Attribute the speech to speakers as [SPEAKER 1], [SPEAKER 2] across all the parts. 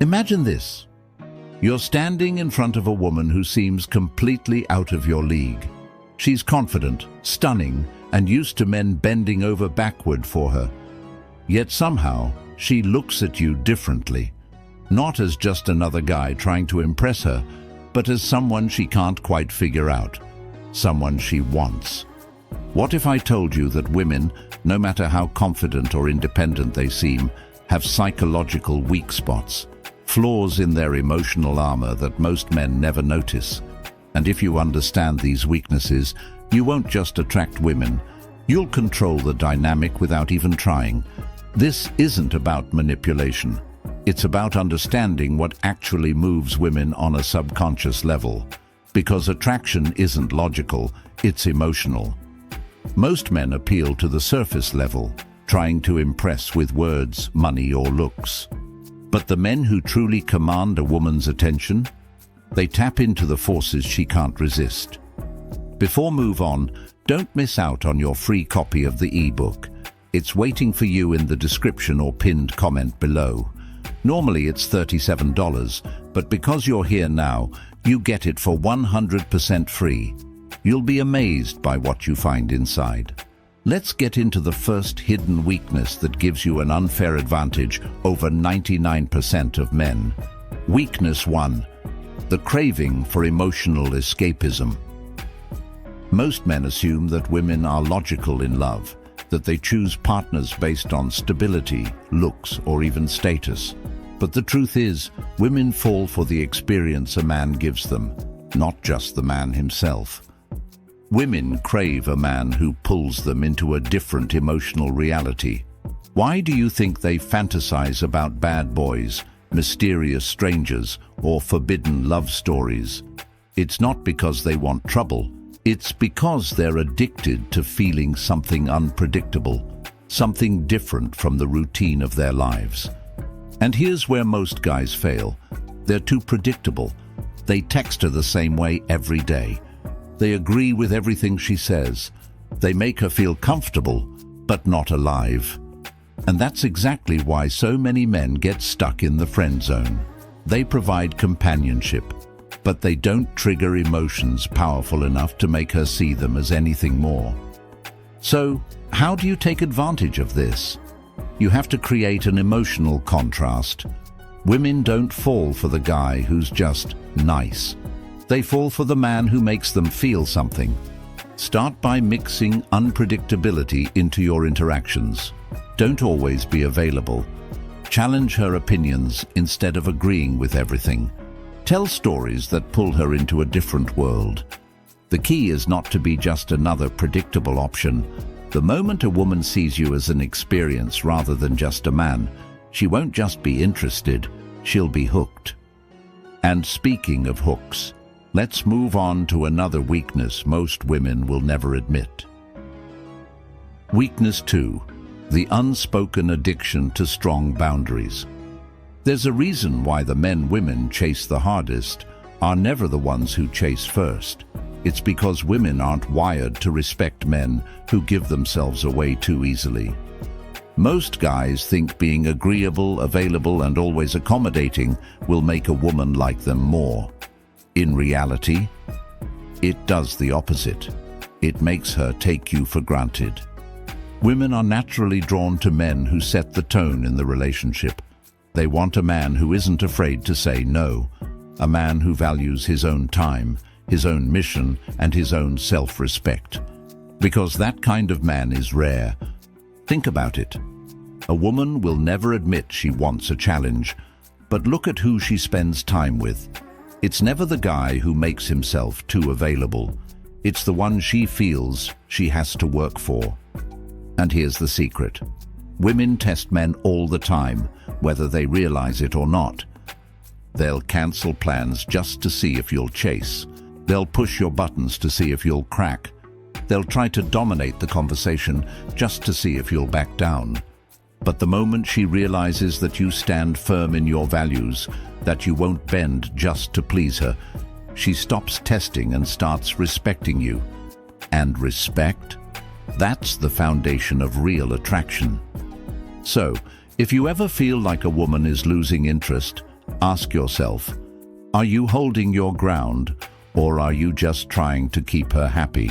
[SPEAKER 1] Imagine this. You're standing in front of a woman who seems completely out of your league. She's confident, stunning, and used to men bending over backward for her. Yet somehow, she looks at you differently. Not as just another guy trying to impress her, but as someone she can't quite figure out. Someone she wants. What if I told you that women, no matter how confident or independent they seem, have psychological weak spots, flaws in their emotional armor that most men never notice? And if you understand these weaknesses, you won't just attract women, you'll control the dynamic without even trying. This isn't about manipulation. It's about understanding what actually moves women on a subconscious level. Because attraction isn't logical, it's emotional. Most men appeal to the surface level, trying to impress with words, money, or looks. But the men who truly command a woman's attention, they tap into the forces she can't resist. Before move on, don't miss out on your free copy of the ebook. It's waiting for you in the description or pinned comment below. Normally it's $37, but because you're here now, you get it for 100% free. You'll be amazed by what you find inside. Let's get into the first hidden weakness that gives you an unfair advantage over 99% of men. Weakness 1. The craving for emotional escapism. Most men assume that women are logical in love, that they choose partners based on stability, looks, or even status. But the truth is, women fall for the experience a man gives them, not just the man himself. Women crave a man who pulls them into a different emotional reality. Why do you think they fantasize about bad boys, mysterious strangers, or forbidden love stories? It's not because they want trouble. It's because they're addicted to feeling something unpredictable, something different from the routine of their lives. And here's where most guys fail. They're too predictable. They text her the same way every day. They agree with everything she says. They make her feel comfortable, but not alive. And that's exactly why so many men get stuck in the friend zone. They provide companionship, but they don't trigger emotions powerful enough to make her see them as anything more. So, how do you take advantage of this? You have to create an emotional contrast. Women don't fall for the guy who's just nice. They fall for the man who makes them feel something. Start by mixing unpredictability into your interactions. Don't always be available. Challenge her opinions instead of agreeing with everything. Tell stories that pull her into a different world. The key is not to be just another predictable option. The moment a woman sees you as an experience rather than just a man, she won't just be interested, she'll be hooked. And speaking of hooks, let's move on to another weakness most women will never admit. Weakness 2. The unspoken addiction to strong boundaries. There's a reason why the men women chase the hardest are never the ones who chase first. It's because women aren't wired to respect men who give themselves away too easily. Most guys think being agreeable, available, and always accommodating will make a woman like them more. In reality, it does the opposite. It makes her take you for granted. Women are naturally drawn to men who set the tone in the relationship. They want a man who isn't afraid to say no, a man who values his own time, his own mission, and his own self-respect. Because that kind of man is rare. Think about it. A woman will never admit she wants a challenge, but look at who she spends time with. It's never the guy who makes himself too available. It's the one she feels she has to work for. And here's the secret. Women test men all the time, whether they realize it or not. They'll cancel plans just to see if you'll chase. They'll push your buttons to see if you'll crack. They'll try to dominate the conversation just to see if you'll back down. But the moment she realizes that you stand firm in your values, that you won't bend just to please her, she stops testing and starts respecting you. And respect? That's the foundation of real attraction. So, if you ever feel like a woman is losing interest, Ask yourself, are you holding your ground, or are you just trying to keep her happy?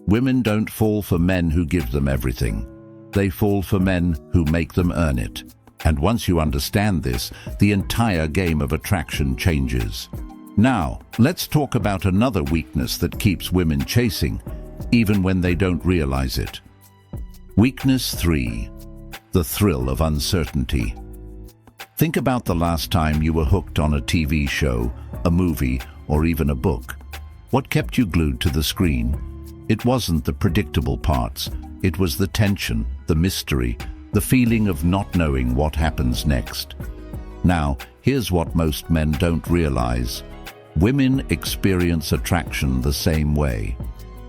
[SPEAKER 1] Women don't fall for men who give them everything. They fall for men who make them earn it. And once you understand this, the entire game of attraction changes. Now, let's talk about another weakness that keeps women chasing, even when they don't realize it. Weakness 3. The thrill of uncertainty. Think about the last time you were hooked on a TV show, a movie, or even a book. What kept you glued to the screen? It wasn't the predictable parts. It was the tension, the mystery, the feeling of not knowing what happens next. Now, here's what most men don't realize. Women experience attraction the same way.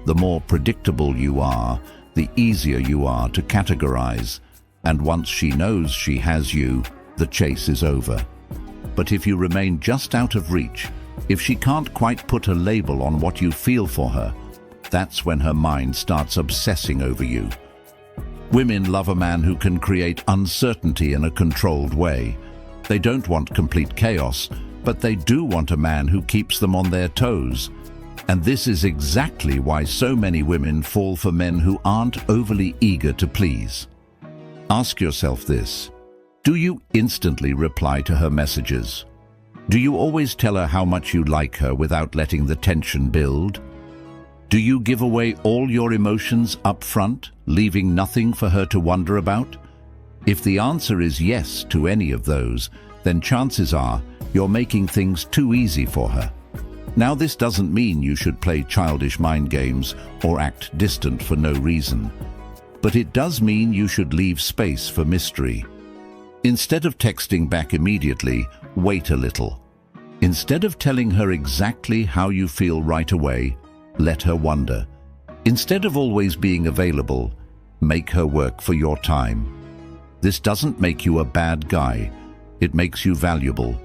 [SPEAKER 1] The more predictable you are, the easier you are to categorize. And once she knows she has you, the chase is over. But if you remain just out of reach, if she can't quite put a label on what you feel for her, that's when her mind starts obsessing over you. Women love a man who can create uncertainty in a controlled way. They don't want complete chaos, but they do want a man who keeps them on their toes. And this is exactly why so many women fall for men who aren't overly eager to please. Ask yourself this. Do you instantly reply to her messages? Do you always tell her how much you like her without letting the tension build? Do you give away all your emotions up front, leaving nothing for her to wonder about? If the answer is yes to any of those, then chances are you're making things too easy for her. Now, this doesn't mean you should play childish mind games or act distant for no reason, but it does mean you should leave space for mystery. Instead of texting back immediately, wait a little. Instead of telling her exactly how you feel right away, let her wonder. Instead of always being available, make her work for your time. This doesn't make you a bad guy. It makes you valuable.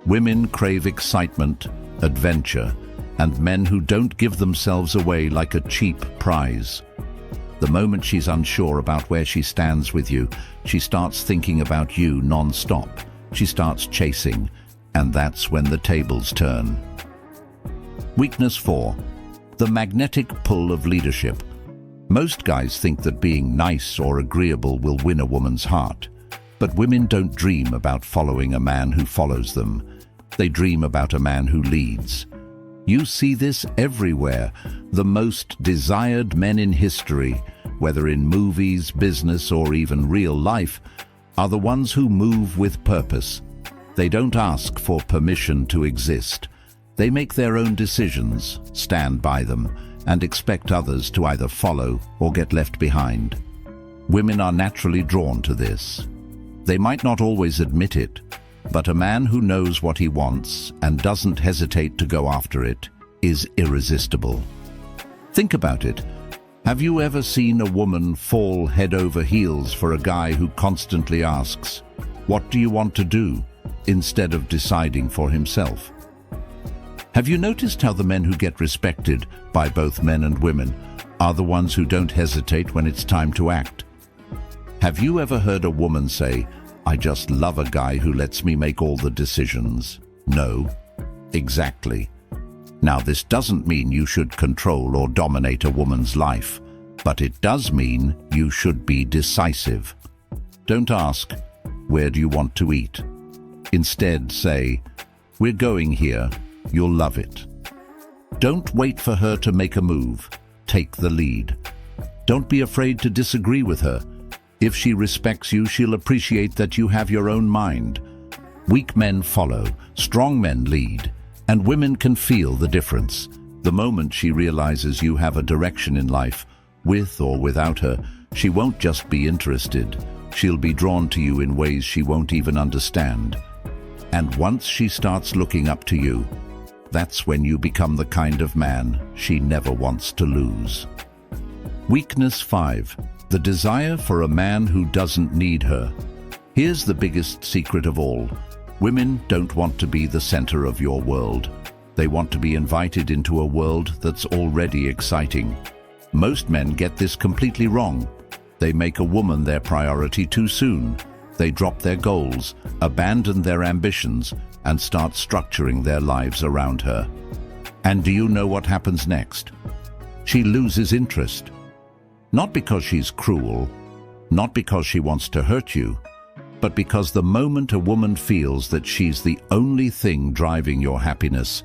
[SPEAKER 1] Women crave excitement, adventure, and men who don't give themselves away like a cheap prize. The moment she's unsure about where she stands with you, she starts thinking about you non-stop. She starts chasing, and that's when the tables turn. Weakness 4. The magnetic pull of leadership. Most guys think that being nice or agreeable will win a woman's heart. But women don't dream about following a man who follows them. They dream about a man who leads. You see this everywhere. The most desired men in history, whether in movies, business, or even real life, are the ones who move with purpose. They don't ask for permission to exist. They make their own decisions, stand by them, and expect others to either follow or get left behind. Women are naturally drawn to this. They might not always admit it, but a man who knows what he wants and doesn't hesitate to go after it is irresistible. Think about it. Have you ever seen a woman fall head over heels for a guy who constantly asks, "What do you want to do?" instead of deciding for himself? Have you noticed how the men who get respected by both men and women are the ones who don't hesitate when it's time to act? Have you ever heard a woman say, "I just love a guy who lets me make all the decisions"? No, exactly. Now, this doesn't mean you should control or dominate a woman's life, but it does mean you should be decisive. Don't ask, "Where do you want to eat?" Instead, say, "We're going here. You'll love it." Don't wait for her to make a move. Take the lead. Don't be afraid to disagree with her. If she respects you, she'll appreciate that you have your own mind. Weak men follow, strong men lead, and women can feel the difference. The moment she realizes you have a direction in life, with or without her, she won't just be interested. She'll be drawn to you in ways she won't even understand. And once she starts looking up to you, that's when you become the kind of man she never wants to lose. Weakness 5. The desire for a man who doesn't need her. Here's the biggest secret of all. Women don't want to be the center of your world. They want to be invited into a world that's already exciting. Most men get this completely wrong. They make a woman their priority too soon. They drop their goals, abandon their ambitions, and start structuring their lives around her. And do you know what happens next? She loses interest. Not because she's cruel, not because she wants to hurt you, but because the moment a woman feels that she's the only thing driving your happiness,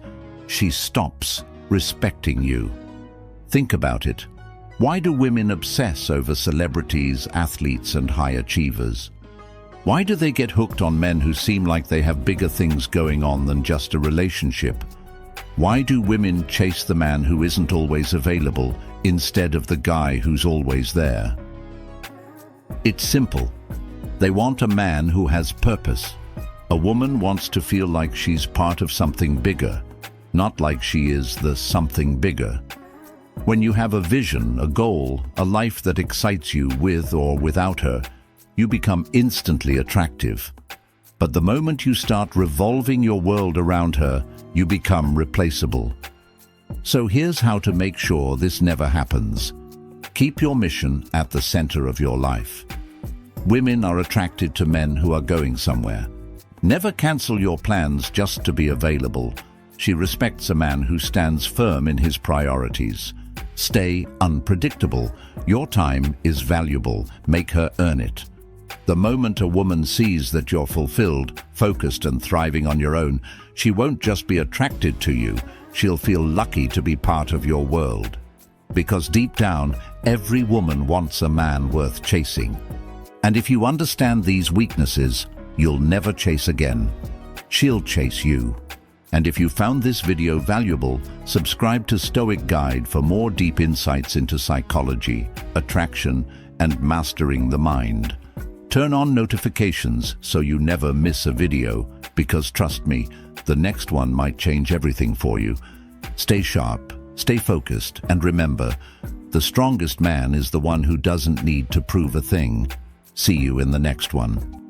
[SPEAKER 1] she stops respecting you. Think about it. Why do women obsess over celebrities, athletes, and high achievers? Why do they get hooked on men who seem like they have bigger things going on than just a relationship? Why do women chase the man who isn't always available instead of the guy who's always there? It's simple. They want a man who has purpose. A woman wants to feel like she's part of something bigger, not like she is the something bigger. When you have a vision, a goal, a life that excites you with or without her, you become instantly attractive. But the moment you start revolving your world around her, you become replaceable. So here's how to make sure this never happens. Keep your mission at the center of your life. Women are attracted to men who are going somewhere. Never cancel your plans just to be available. She respects a man who stands firm in his priorities. Stay unpredictable. Your time is valuable. Make her earn it. The moment a woman sees that you're fulfilled, focused, and thriving on your own, she won't just be attracted to you, she'll feel lucky to be part of your world. Because deep down, every woman wants a man worth chasing. And if you understand these weaknesses, you'll never chase again. She'll chase you. And if you found this video valuable, subscribe to Stoic Guide for more deep insights into psychology, attraction, and mastering the mind. Turn on notifications so you never miss a video, because trust me, the next one might change everything for you. Stay sharp, stay focused, and remember, the strongest man is the one who doesn't need to prove a thing. See you in the next one.